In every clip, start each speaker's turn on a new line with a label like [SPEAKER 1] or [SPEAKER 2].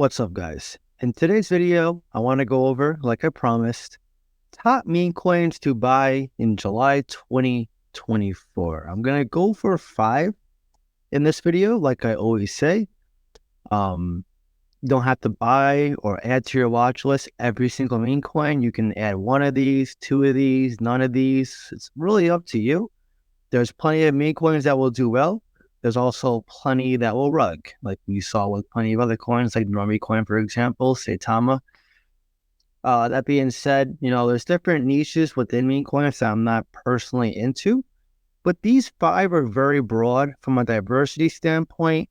[SPEAKER 1] What's up, guys? In today's video, I want to go over, like I promised, top meme coins to buy in July 2024. I'm going to go for 5 in this video, like I always say. You don't have to buy or add to your watch list every single meme coin. You can add one of these, 2 of these, none of these. It's really up to you. There's plenty of meme coins that will do well. There's also plenty that will rug, like we saw with plenty of other coins, like Normie coin, for example, Saitama. That being said, there's different niches within meme coins that I'm not personally into, but these 5 are very broad from a diversity standpoint,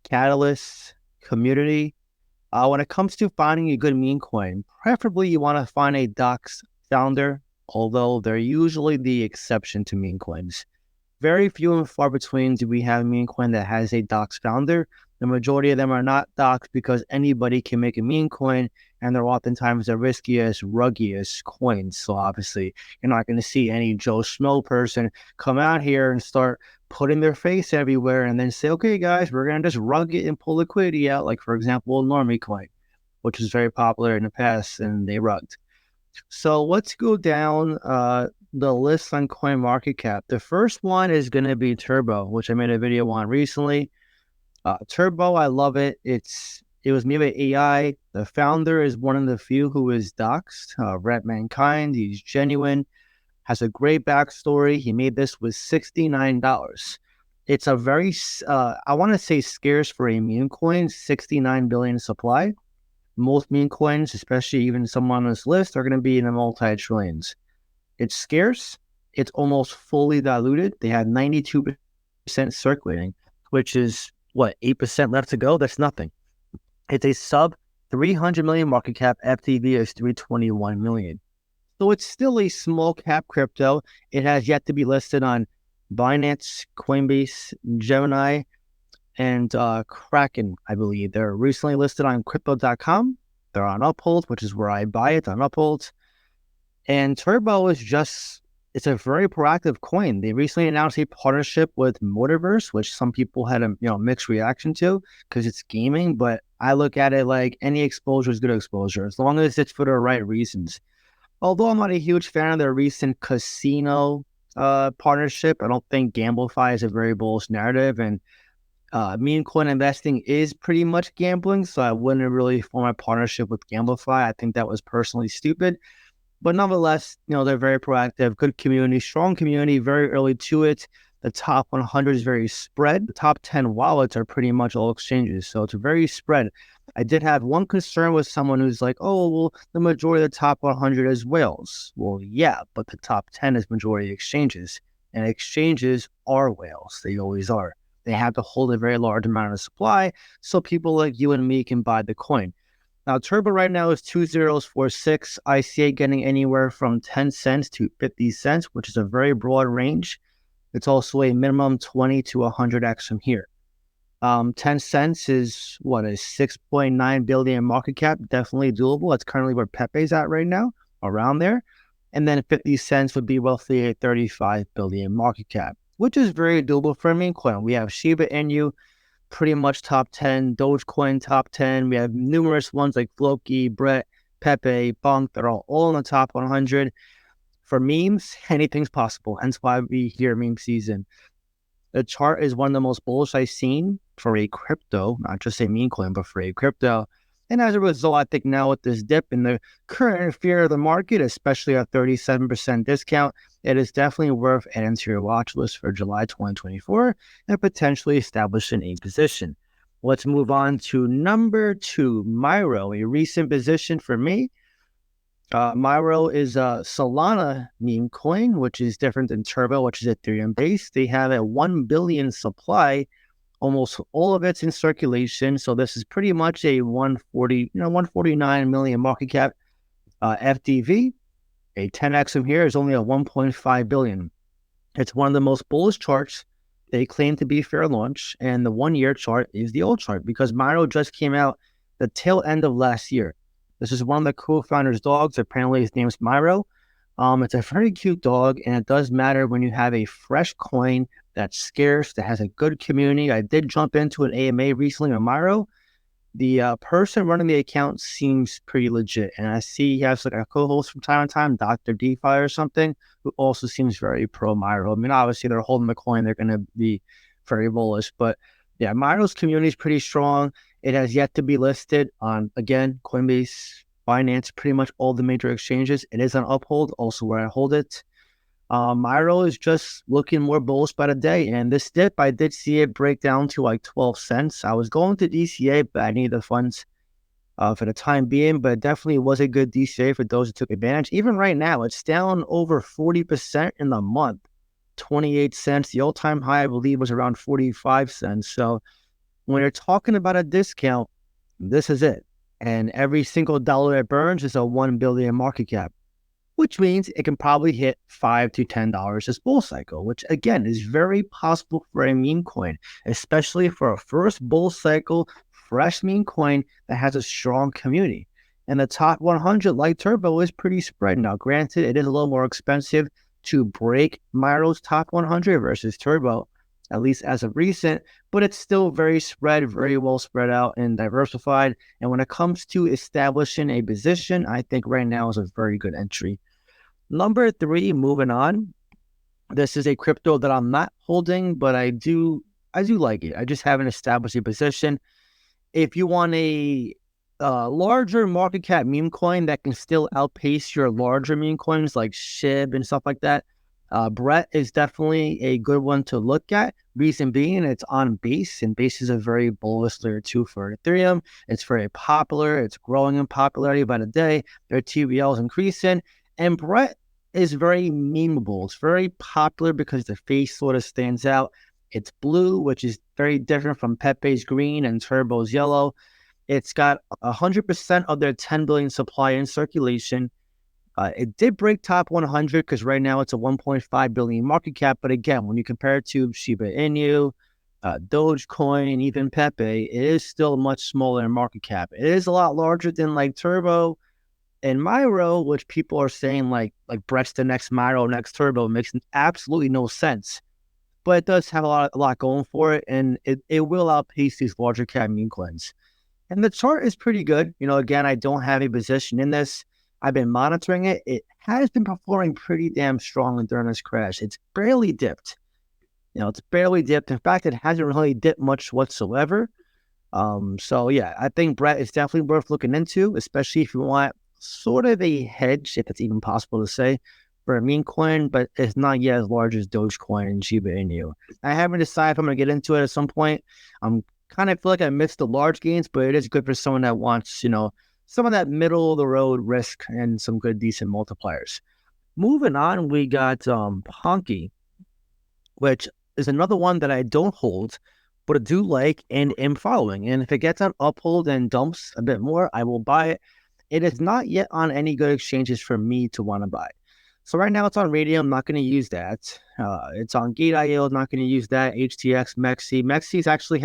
[SPEAKER 1] catalysts, community. When it comes to finding a good meme coin, preferably you want to find a Docs founder, although they're usually the exception to meme coins. Very few and far between do we have a meme coin that has a Docs founder. The majority of them are not Docs because anybody can make a meme coin, and they're oftentimes the riskiest, ruggiest coins. So obviously, you're not going to see any Joe Schmo person come out here and start putting their face everywhere and then say, okay, guys, we're going to just rug it and pull liquidity out. Like, for example, Normie coin, which was very popular in the past, and they rugged. So let's go down the list on CoinMarketCap. The first one is going to be Turbo, which I made a video on recently. Turbo, I love it. It was made by AI. The founder is one of the few who is doxed. Rep Mankind. He's genuine. Has a great backstory. He made this with $69. It's a very, I want to say scarce for a meme coin, 69 billion supply. Most meme coins, especially even some on this list, are going to be in the multi-trillions. It's scarce. It's almost fully diluted. They have 92% circulating, which is, 8% left to go? That's nothing. It's a sub 300 million market cap. FTV is 321 million. So it's still a small cap crypto. It has yet to be listed on Binance, Coinbase, Gemini, and Kraken, I believe. They're recently listed on crypto.com. They're on Uphold, which is where I buy it, on Uphold. And Turbo is it's a very proactive coin. They recently announced a partnership with Motorverse, which some people had a mixed reaction to because it's gaming, but I look at it like any exposure is good exposure, as long as it's for the right reasons. Although I'm not a huge fan of their recent casino partnership, I don't think GambleFi is a very bullish narrative, and meme coin investing is pretty much gambling, so I wouldn't really form a partnership with GambleFi. I think that was personally stupid. But nonetheless, they're very proactive, good community, strong community, very early to it. The top 100 is very spread. The top 10 wallets are pretty much all exchanges, so it's very spread. I did have one concern with someone who's like, oh, well, the majority of the top 100 is whales. Well, yeah, but the top 10 is majority exchanges, and exchanges are whales. They always are. They have to hold a very large amount of supply so people like you and me can buy the coin. Now, Turbo right now is 2046. I see it getting anywhere from 10 cents to 50 cents, which is a very broad range. It's also a minimum 20 to 100x from here. 10 cents is a 6.9 billion market cap. Definitely doable. That's currently where Pepe's at right now, around there. And then 50 cents would be roughly a 35 billion market cap, which is very doable for a meme coin. We have Shiba Inu, pretty much top 10, Dogecoin top 10. We have numerous ones like Floki, Brett, Pepe, Bunk. They're all in the top 100. For memes, anything's possible. Hence why we hear meme season. The chart is one of the most bullish I've seen for a crypto, not just a meme coin, but for a crypto. And as a result, I think now with this dip in the current fear of the market, especially a 37% discount, it is definitely worth adding to your watch list for July 2024 and potentially establishing a position. Let's move on to number 2, Myro, a recent position for me. Myro is a Solana meme coin, which is different than Turbo, which is Ethereum based. They have a 1 billion supply. Almost all of it's in circulation, so this is pretty much a 149 million market cap. FDV, a 10x from here is only a 1.5 billion. It's one of the most bullish charts. They claim to be fair launch, and the 1-year chart is the old chart because Myro just came out the tail end of last year. This is one of the co-founders' dogs. Apparently, his name's Myro. It's a very cute dog, and it does matter when you have a fresh coin that's scarce, that has a good community. I did jump into an AMA recently on Myro. the person running the account seems pretty legit. And I see he has like a co-host from time to time, Dr. DeFi or something, who also seems very pro Myro. I mean, obviously they're holding the coin, they're going to be very bullish, but yeah, Myro's community is pretty strong. It has yet to be listed on, again, Coinbase, Binance, pretty much all the major exchanges. It is on Uphold, also where I hold it. Myro is just looking more bullish by the day. And this dip, I did see it break down to like 12 cents. I was going to DCA, but I need the funds for the time being. But it definitely was a good DCA for those who took advantage. Even right now, it's down over 40% in the month, 28 cents. The all-time high, I believe, was around 45 cents. So when you're talking about a discount, this is it. And every single dollar it burns is a 1 billion market cap, which means it can probably hit $5 to $10 this bull cycle, which again is very possible for a meme coin, especially for a first bull cycle, fresh meme coin that has a strong community. And the top 100, like Turbo, is pretty spread. Now, granted, it is a little more expensive to break Myro's top 100 versus Turbo, at least as of recent, but it's still very spread, very well spread out and diversified. And when it comes to establishing a position, I think right now is a very good entry. Number 3, moving on. This is a crypto that I'm not holding, but I do like it. I just haven't established a position. If you want a larger market cap meme coin that can still outpace your larger meme coins like SHIB and stuff like that, Brett is definitely a good one to look at. Reason being, it's on Base, and Base is a very bullish layer 2 for Ethereum. It's very popular. It's growing in popularity by the day. Their TVL is increasing. And Brett is very memeable. It's very popular because the face sort of stands out. It's blue, which is very different from Pepe's green and Turbo's yellow. It's got 100% of their 10 billion supply in circulation. It did break top 100 because right now it's a 1.5 billion market cap. But again, when you compare it to Shiba Inu, Dogecoin, even Pepe, it is still much smaller in market cap. It is a lot larger than like Turbo and Myro, which people are saying like Brett's the next Myro, next Turbo, makes absolutely no sense. But it does have a lot going for it, and it will outpace these larger cap meme coins. And the chart is pretty good. You know, again, I don't have a position in this. I've been monitoring it. It has been performing pretty damn strongly during this crash. It's barely dipped. You know, it's barely dipped. In fact, it hasn't really dipped much whatsoever. So yeah, I think Brett is definitely worth looking into, especially if you want sort of a hedge, if it's even possible to say, for a meme coin, but it's not yet as large as Dogecoin and Shiba Inu. I haven't decided if I'm going to get into it at some point. I'm kind of feel like I missed the large gains, but it is good for someone that wants, you know, some of that middle of the road risk and some good, decent multipliers. Moving on, we got Ponky, which is another one that I don't hold, but I do like and am following. And if it gets on Uphold and dumps a bit more, I will buy it. It is not yet on any good exchanges for me to want to buy. So right now it's on Radium. I'm not going to use that. It's on Gate.io. Not going to use that. HTX, Mexi. Mexi is actually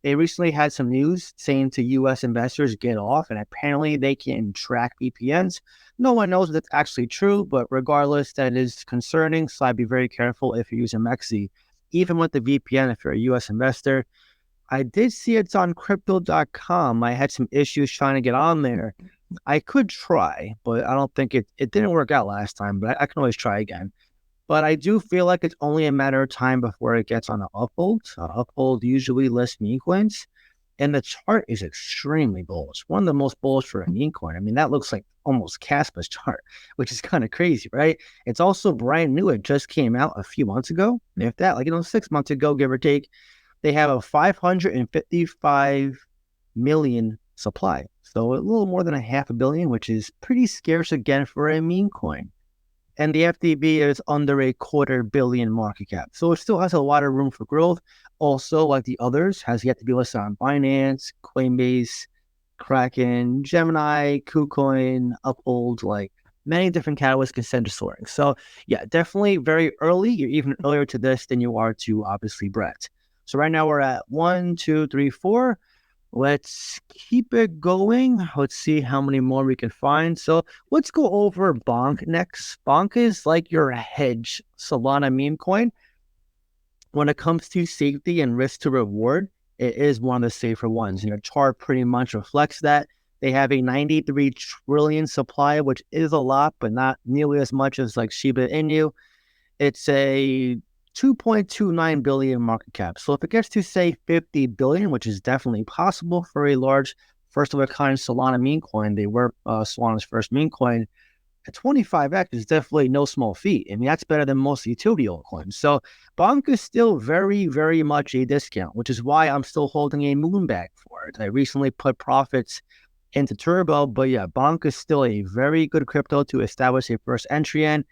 [SPEAKER 1] they recently had some news saying to U.S. investors, get off, and apparently they can track VPNs. No one knows if that's actually true, but regardless, that is concerning, so I'd be very careful if you're using Mexi. Even with the VPN, if you're a U.S. investor, I did see it's on crypto.com. I had some issues trying to get on there. I could try, but I don't think it didn't work out last time, but I can always try again. But I do feel like it's only a matter of time before it gets on the Uphold. Uphold usually lists meme coins, and the chart is extremely bullish. One of the most bullish for a meme coin. I mean, that looks like almost Caspa's chart, which is kind of crazy, right? It's also brand new. It just came out a few months ago. If that, 6 months ago, give or take, they have a 555 million supply. So a little more than a half a billion, which is pretty scarce again for a meme coin. And the FDB is under a $250 million market cap. So it still has a lot of room for growth. Also, like the others, has yet to be listed on Binance, Coinbase, Kraken, Gemini, KuCoin, Uphold, like many different catalysts can send to soaring. So yeah, definitely very early. You're even earlier to this than you are to obviously Brett. So right now we're at 1, 2, 3, 4. Let's keep it going. Let's see how many more we can find. So let's go over Bonk next. Bonk is like your hedge Solana meme coin. When it comes to safety and risk to reward, it is one of the safer ones. And your chart pretty much reflects that. They have a 93 trillion supply, which is a lot, but not nearly as much as like Shiba Inu. It's a 2.29 billion market cap. So if it gets to say 50 billion, which is definitely possible for a large first of a kind Solana meme coin, they were Solana's first meme coin. At 25x is definitely no small feat. I mean, that's better than most utility altcoins. So Bonk is still very, very much a discount, which is why I'm still holding a moon bag for it. I recently put profits into Turbo, but yeah, Bonk is still a very good crypto to establish a first entry in.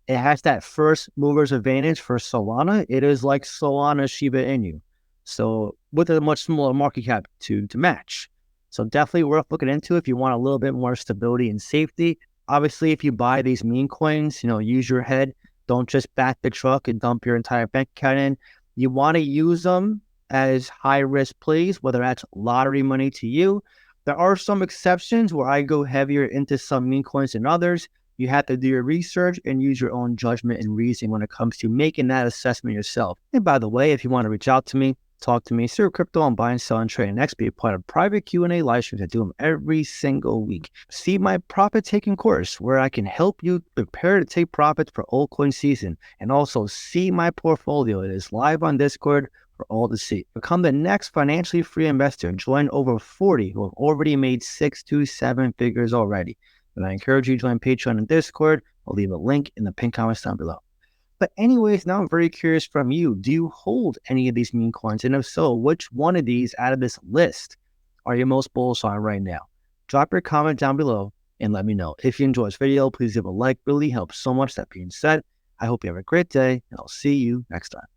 [SPEAKER 1] It has that first mover's advantage for Solana. It is like Solana Shiba Inu. So with a much smaller market cap to match. So definitely worth looking into if you want a little bit more stability and safety. Obviously, if you buy these meme coins, use your head. Don't just back the truck and dump your entire bank account in. You want to use them as high risk plays, whether that's lottery money to you. There are some exceptions where I go heavier into some meme coins than others. You have to do your research and use your own judgment and reasoning when it comes to making that assessment yourself. And by the way, if you want to reach out to me, talk to me, Zero Crypto on buying, selling, trading next, be a part of private Q&A live streams. I do them every single week. See my profit taking course where I can help you prepare to take profits for altcoin season, and also see my portfolio. It is live on Discord for all to see. Become the next financially free investor. Join over 40 who have already made 6 to 7 figures already. And I encourage you to join Patreon and Discord. I'll leave a link in the pinned comments down below. But anyways, now I'm very curious from you. Do you hold any of these meme coins? And if so, which one of these out of this list are you most bullish on right now? Drop your comment down below and let me know. If you enjoyed this video, please give a like. Really helps so much. That being said, I hope you have a great day, and I'll see you next time.